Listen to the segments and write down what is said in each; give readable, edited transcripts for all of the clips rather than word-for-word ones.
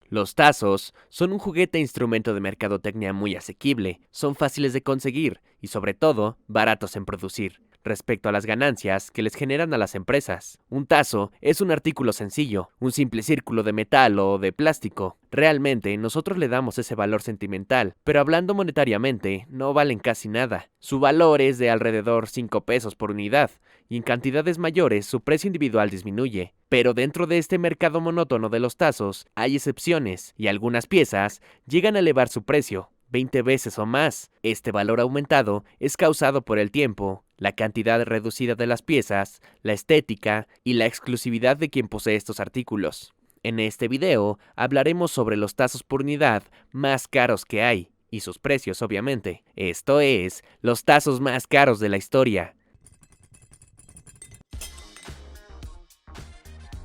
Los tazos son un juguete e instrumento de mercadotecnia muy asequible, son fáciles de conseguir y sobre todo baratos en producir. Respecto a las ganancias que les generan a las empresas, un tazo es un artículo sencillo, un simple círculo de metal o de plástico. Realmente nosotros le damos ese valor sentimental, pero hablando monetariamente no valen casi nada. Su valor es de alrededor 5 pesos por unidad, y en cantidades mayores su precio individual disminuye. Pero dentro de este mercado monótono de los tazos hay excepciones, y algunas piezas llegan a elevar su precio 20 veces o más. Este valor aumentado es causado por el tiempo, la cantidad reducida de las piezas, la estética y la exclusividad de quien posee estos artículos. En este video hablaremos sobre los tazos por unidad más caros que hay, y sus precios obviamente. Esto es, los tazos más caros de la historia.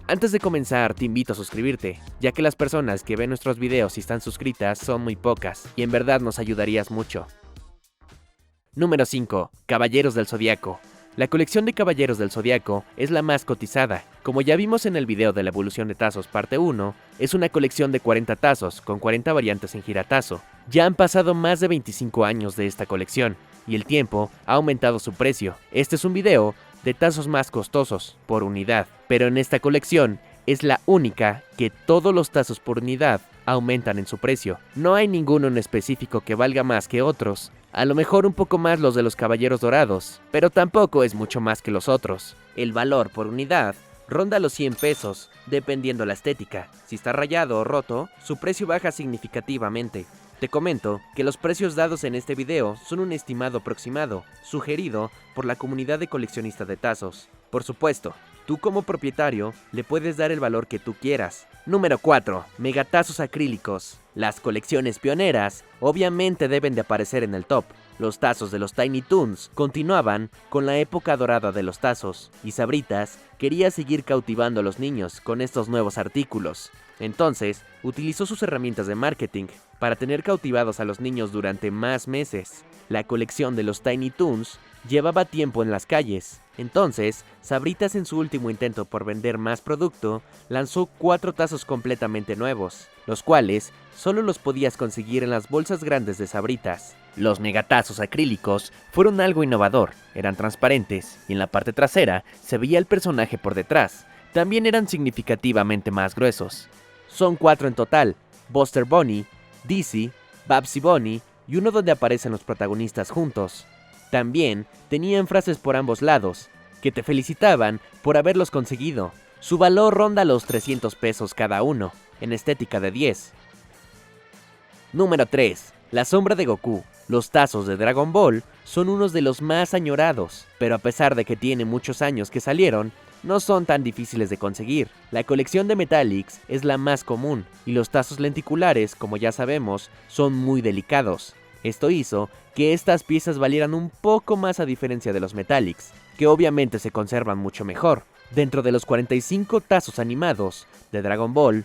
Antes de comenzar, te invito a suscribirte, ya que las personas que ven nuestros videos y están suscritas son muy pocas, y en verdad nos ayudarías mucho. Número 5. Caballeros del Zodiaco. La colección de Caballeros del Zodiaco es la más cotizada. Como ya vimos en el video de la evolución de tazos parte 1, es una colección de 40 tazos, con 40 variantes en giratazo. Ya han pasado más de 25 años de esta colección, y el tiempo ha aumentado su precio. Este es un video de tazos más costosos, por unidad, pero en esta colección es la única que todos los tazos por unidad aumentan en su precio. No hay ninguno en específico que valga más que otros, a lo mejor un poco más los de los Caballeros Dorados, pero tampoco es mucho más que los otros. El valor por unidad ronda los 100 pesos, dependiendo la estética. Si está rayado o roto, su precio baja significativamente. Te comento que los precios dados en este video son un estimado aproximado, sugerido por la comunidad de coleccionistas de tazos. Por supuesto, tú como propietario le puedes dar el valor que tú quieras. Número 4. Megatazos acrílicos. Las colecciones pioneras obviamente deben de aparecer en el top. Los tazos de los Tiny Toons continuaban con la época dorada de los tazos, y Sabritas quería seguir cautivando a los niños con estos nuevos artículos. Entonces, utilizó sus herramientas de marketing para tener cautivados a los niños durante más meses. La colección de los Tiny Toons llevaba tiempo en las calles. Entonces, Sabritas, en su último intento por vender más producto, lanzó 4 tazos completamente nuevos, los cuales solo los podías conseguir en las bolsas grandes de Sabritas. Los megatazos acrílicos fueron algo innovador, eran transparentes y en la parte trasera se veía el personaje por detrás. También eran significativamente más gruesos. Son 4 en total: Buster Bunny, Dizzy, Babsy Bunny y uno donde aparecen los protagonistas juntos. También tenían frases por ambos lados, que te felicitaban por haberlos conseguido. Su valor ronda los 300 pesos cada uno, en estética de 10. Número 3. La sombra de Goku. Los tazos de Dragon Ball son unos de los más añorados, pero a pesar de que tiene muchos años que salieron, no son tan difíciles de conseguir. La colección de Metallics es la más común, y los tazos lenticulares, como ya sabemos, son muy delicados. Esto hizo que estas piezas valieran un poco más a diferencia de los Metallics, que obviamente se conservan mucho mejor. Dentro de los 45 tazos animados de Dragon Ball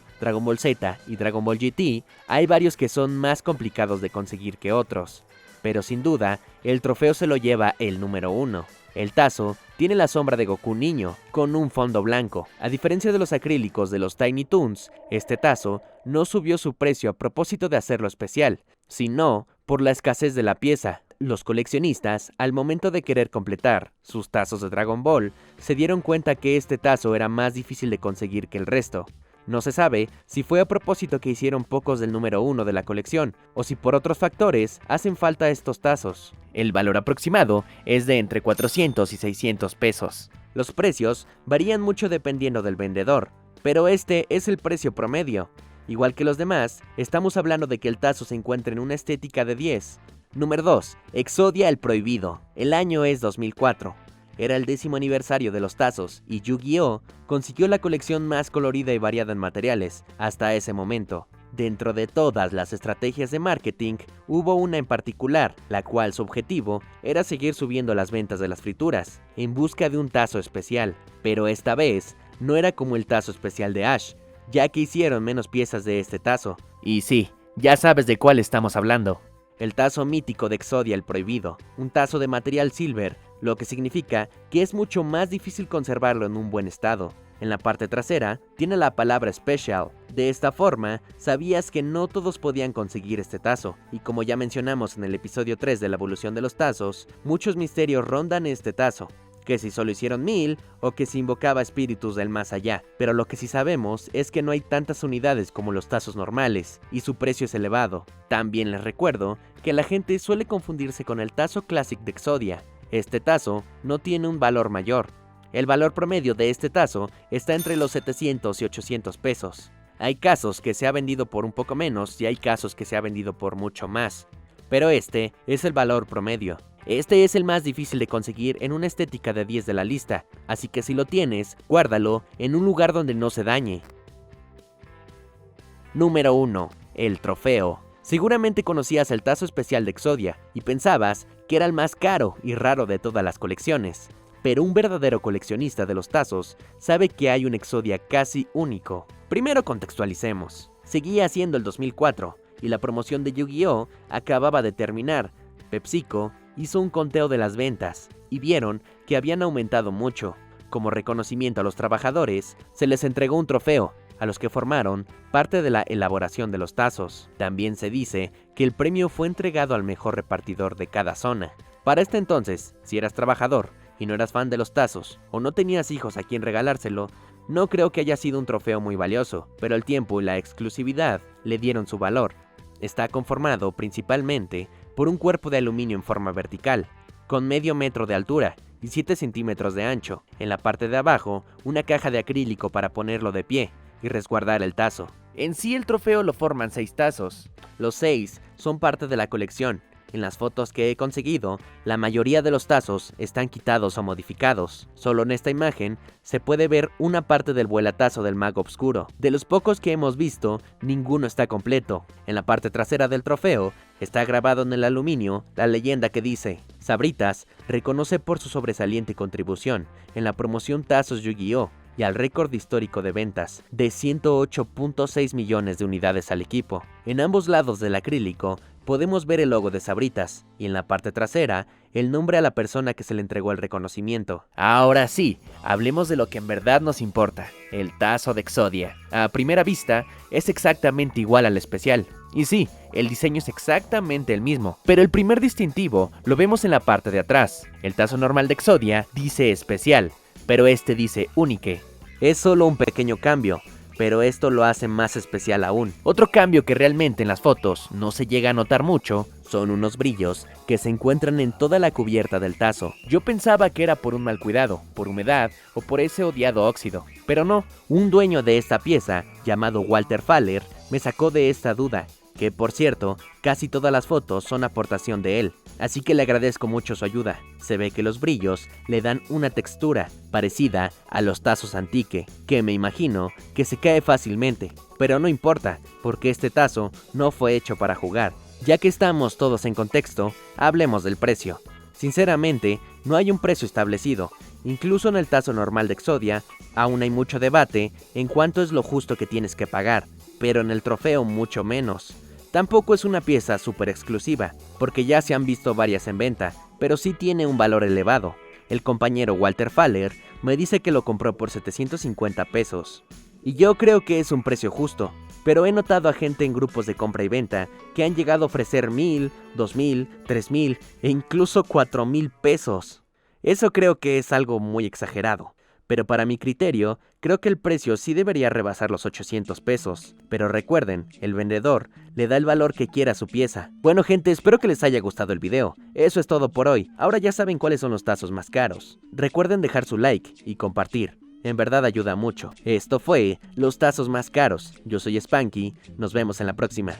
Z y Dragon Ball GT, hay varios que son más complicados de conseguir que otros. Pero sin duda, el trofeo se lo lleva el número 1. El tazo tiene la sombra de Goku niño, con un fondo blanco. A diferencia de los acrílicos de los Tiny Toons, este tazo no subió su precio a propósito de hacerlo especial, sino por la escasez de la pieza. Los coleccionistas, al momento de querer completar sus tazos de Dragon Ball, se dieron cuenta que este tazo era más difícil de conseguir que el resto. No se sabe si fue a propósito que hicieron pocos del número 1 de la colección, o si por otros factores hacen falta estos tazos. El valor aproximado es de entre 400 y 600 pesos. Los precios varían mucho dependiendo del vendedor, pero este es el precio promedio. Igual que los demás, estamos hablando de que el tazo se encuentra en una estética de 10. Número 2. Exodia el Prohibido. El año es 2004. Era el 10º aniversario de los tazos y Yu-Gi-Oh! Consiguió la colección más colorida y variada en materiales hasta ese momento. Dentro de todas las estrategias de marketing, hubo una en particular, la cual su objetivo era seguir subiendo las ventas de las frituras, en busca de un tazo especial. Pero esta vez, no era como el tazo especial de Ash, ya que hicieron menos piezas de este tazo. Y sí, ya sabes de cuál estamos hablando. El tazo mítico de Exodia el Prohibido, un tazo de material silver, lo que significa que es mucho más difícil conservarlo en un buen estado. En la parte trasera tiene la palabra Special. De esta forma, sabías que no todos podían conseguir este tazo, y como ya mencionamos en el episodio 3 de la evolución de los tazos, muchos misterios rondan este tazo, que si solo hicieron 1000 o que si invocaba espíritus del más allá, pero lo que sí sabemos es que no hay tantas unidades como los tazos normales, y su precio es elevado. También les recuerdo que la gente suele confundirse con el tazo Classic de Exodia. Este tazo no tiene un valor mayor. El valor promedio de este tazo está entre los 700 y 800 pesos. Hay casos que se ha vendido por un poco menos y hay casos que se ha vendido por mucho más. Pero este es el valor promedio. Este es el más difícil de conseguir en una estética de 10 de la lista, así que si lo tienes, guárdalo en un lugar donde no se dañe. Número 1. El trofeo. Seguramente conocías el tazo especial de Exodia y pensabas que era el más caro y raro de todas las colecciones. Pero un verdadero coleccionista de los tazos sabe que hay un Exodia casi único. Primero contextualicemos. Seguía siendo el 2004 y la promoción de Yu-Gi-Oh! Acababa de terminar. PepsiCo hizo un conteo de las ventas y vieron que habían aumentado mucho. Como reconocimiento a los trabajadores, se les entregó un trofeo a los que formaron parte de la elaboración de los tazos. También se dice que el premio fue entregado al mejor repartidor de cada zona. Para este entonces, si eras trabajador y no eras fan de los tazos o no tenías hijos a quien regalárselo, no creo que haya sido un trofeo muy valioso, pero el tiempo y la exclusividad le dieron su valor. Está conformado principalmente por un cuerpo de aluminio en forma vertical, con medio metro de altura y 7 centímetros de ancho. En la parte de abajo, una caja de acrílico para ponerlo de pie y resguardar el tazo. En sí el trofeo lo forman 6 tazos. Los 6 son parte de la colección. En las fotos que he conseguido, la mayoría de los tazos están quitados o modificados. Solo en esta imagen se puede ver una parte del vuelatazo del mago oscuro. De los pocos que hemos visto, ninguno está completo. En la parte trasera del trofeo está grabado en el aluminio la leyenda que dice: Sabritas reconoce por su sobresaliente contribución en la promoción Tazos Yu-Gi-Oh! Y al récord histórico de ventas de 108.6 millones de unidades al equipo. En ambos lados del acrílico podemos ver el logo de Sabritas y en la parte trasera el nombre a la persona que se le entregó el reconocimiento. Ahora sí, hablemos de lo que en verdad nos importa, el tazo de Exodia. A primera vista es exactamente igual al especial. Y sí, el diseño es exactamente el mismo, pero el primer distintivo lo vemos en la parte de atrás. El tazo normal de Exodia dice especial, pero este dice únique. Es solo un pequeño cambio, pero esto lo hace más especial aún. Otro cambio que realmente en las fotos no se llega a notar mucho son unos brillos que se encuentran en toda la cubierta del tazo. Yo pensaba que era por un mal cuidado, por humedad o por ese odiado óxido, pero no. Un dueño de esta pieza, llamado Walter Faller, me sacó de esta duda, que por cierto, casi todas las fotos son aportación de él, así que le agradezco mucho su ayuda. Se ve que los brillos le dan una textura parecida a los tazos antique, que me imagino que se cae fácilmente, pero no importa, porque este tazo no fue hecho para jugar. Ya que estamos todos en contexto, hablemos del precio. Sinceramente, no hay un precio establecido. Incluso en el tazo normal de Exodia, aún hay mucho debate en cuánto es lo justo que tienes que pagar, pero en el trofeo mucho menos. Tampoco es una pieza súper exclusiva, porque ya se han visto varias en venta, pero sí tiene un valor elevado. El compañero Walter Faller me dice que lo compró por 750 pesos. Y yo creo que es un precio justo, pero he notado a gente en grupos de compra y venta que han llegado a ofrecer 1000, 2000, 3000 e incluso 4000 pesos. Eso creo que es algo muy exagerado. Pero para mi criterio, creo que el precio sí debería rebasar los 800 pesos. Pero recuerden, el vendedor le da el valor que quiera a su pieza. Bueno gente, espero que les haya gustado el video. Eso es todo por hoy. Ahora ya saben cuáles son los tazos más caros. Recuerden dejar su like y compartir. En verdad ayuda mucho. Esto fue Los Tazos Más Caros. Yo soy Spanky. Nos vemos en la próxima.